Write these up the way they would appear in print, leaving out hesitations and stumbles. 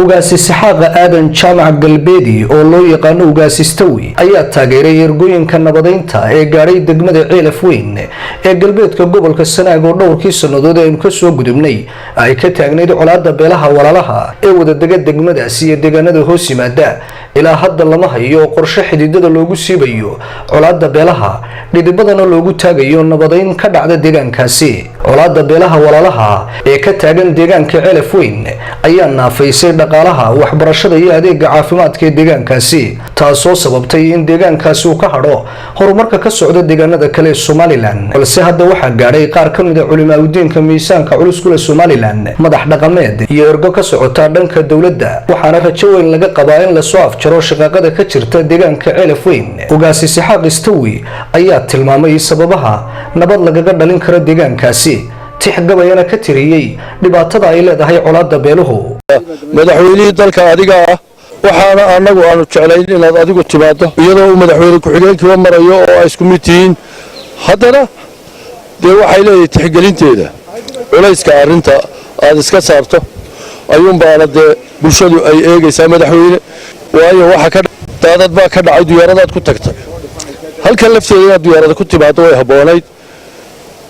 ugaasi saxaaqa aadan jaamac galbeedi oo loo yaqaano ugaasi stawi ayaa taageeray ergooyinka nabadaynta ee gaadhay degmada ceel Afweyn ee galbeedka gobolka Sanaag oo dhowrkii sanadood aynu ka soo gudubnay ay ka taagneyd colaadda beelaha walaalaha ee wada dega degmadaasi iyo deegaanada hoos yimaada ilaa hadda lama hayo qorshe xididada loogu siibayo colaadda beelaha dhidibadana loogu taagayo nabadayn ka dhacda deegaankaasi colaadda beelaha walaalaha ee ka taagan deegaanka ceel Afweyn ayaa naafaysay dhaqaalaha waxbarashada iyo adeegga caafimaadka deegaankaasi taasoo sababtay in deegaankaasi uu ka hadho horumarka ka socda deegaanada kale ee Somaliland balse hadda waxa gaadhay qaar ka mid ah culimaadudiinka miisaanka culus kula Somaliland madax dhaqameed iyo ergo ka socota dhanka dawladda waxaana rajo weyn laga qabaa in la soo afjaro shaqaqada ka jirta deegaanka ceel Afweyn ugaasi saxaaq stawi ayaa tilmaamay sababaha nabad lagaga dhalin karo deegaankaasi tixgabayana ka tiriyay dhibaatada ay leedahay colaadda beeluhu madaxweynihii dalka adiga ah waxaana anagu aanu jeclayn inaad adigu timaado iyadoo uu madaxweyne ku-xigeenkiiba marayo oo ay isku mid tihiin haddana dee waxay leedahay tixgelinteeda culayska arrinta aad iska saarto ayuunbaana dee bulshadu ay eegaysaa madaxweyne waayo waxa daadad baa ka dhacay diyaaradaad ku tagtay halkan lafteeda inaad diyaarada ku timaado way habboonayd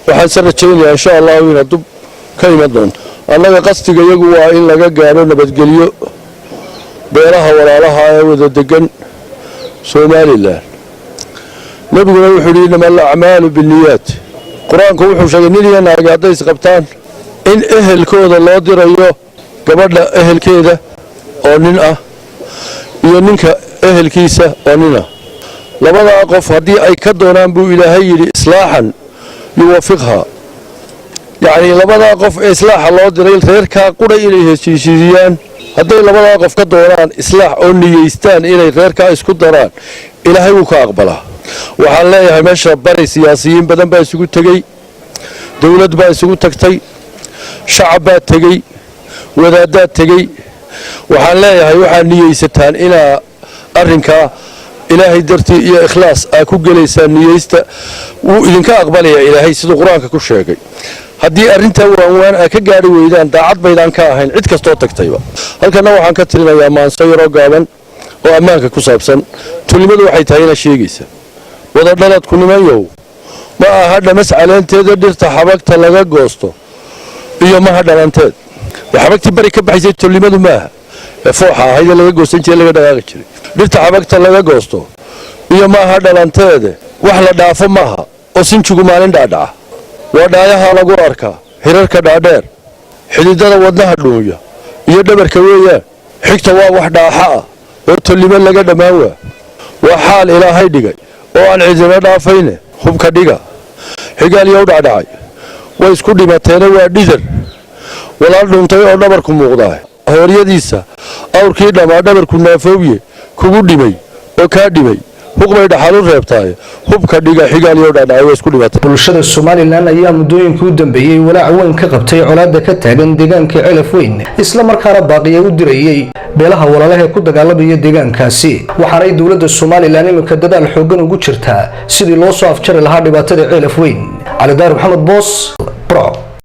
waxaan se rajaynayaa insha allahu inaad dub ka iman doonto annaga qasdiga iyagu waa in laga gaadho nabadgelyo beelaha walaalaha ee wada degan Somaliland nabiguna wuxuu yidhi innamal a'maalu binniyaat quraanku wuxuu sheegay nin iyo naag hadday isqabtaan in ehelkooda loo dirayo gabadha ehelkeeda oo nin ah iyo ninka ehelkiisa oo nin ah labada qof haddii ay ka doonaan buu ilaahay yidhi islaaxan yuwafiqha يعني لبدا قف إصلاح الله دريل غير كقرأ إليه شيئان هذا لبدا قف كدوران إصلاح أني يستان إليه غير كإسكت دران إلهي وكأقبله وحلاها مشى بري سياسيين بدن بيسكت تجي دولة بيسكت تكتي شعب تجي وذات تجي وحلاها يوحني يستان إلى أرنكا إلهي درتي يا إخلاص أكو جلسان نيست وإذا كأقبله إلهي سيد القرآن كل شيء haddii arinta waan ka gaari weydaan daacad baydaan ka ahayn cid kasto tagtayba halkana waxaan ka tirinayaa maanso yaro gaaban oo ammaanka ku saabsan tulimadu waxay tahay inay sheegaysa wada dhalad ku nimayow ma aha dhamas caleenteeda dhirta xabagta laga goosto iyo ma dhalanteed xabagti bari ka baxaysay tulimadu maaha fooxa hayda laga goosan jiray laga dhaqaaqi jiray dhirta xabagta laga goosto iyo ma dhalanteed wax la dhaafo maaha oo sinjigu maalin dhaadhaca wadaayaha lagu arkaa hirarka dhaadheer xididada wadnaha dhuuya iyo dhabarka weeyaan xigta waa wax dhaaxa ah oo tolimo laga dhamaan waa xaal ilaahay dhigay oo aan cidina dhaafayne hubka dhiga xigaal iyo dhaadhacay way isku dhimateen waa dhidar walaal dhuntay oo dhabarku muuqdaa hooryadiisa awrkii dhamaa dhabarku naafoobiye kugu dhimay oo ka dhimay hukumay dhaxal u reebtay hubka dhiga xigaal iyo dhaadhacay isku dhimatay bulshada Somaliland ayaa muddooyinkii u dambeeyay walaac weyn ka qabtay colaadda ka taagan deegaanka ceel Afweyn isla markaana baaqiyo u dirayay beelaha walaalaha ku dagaalamaya deegaankaasi waxaanay dawladda Somaliland imika dadaal xoogan ugu jirtaa sidii loo soo afjari lahaa dhibaatada ceel Afweyn Calidaahir Maxamed Boos Burco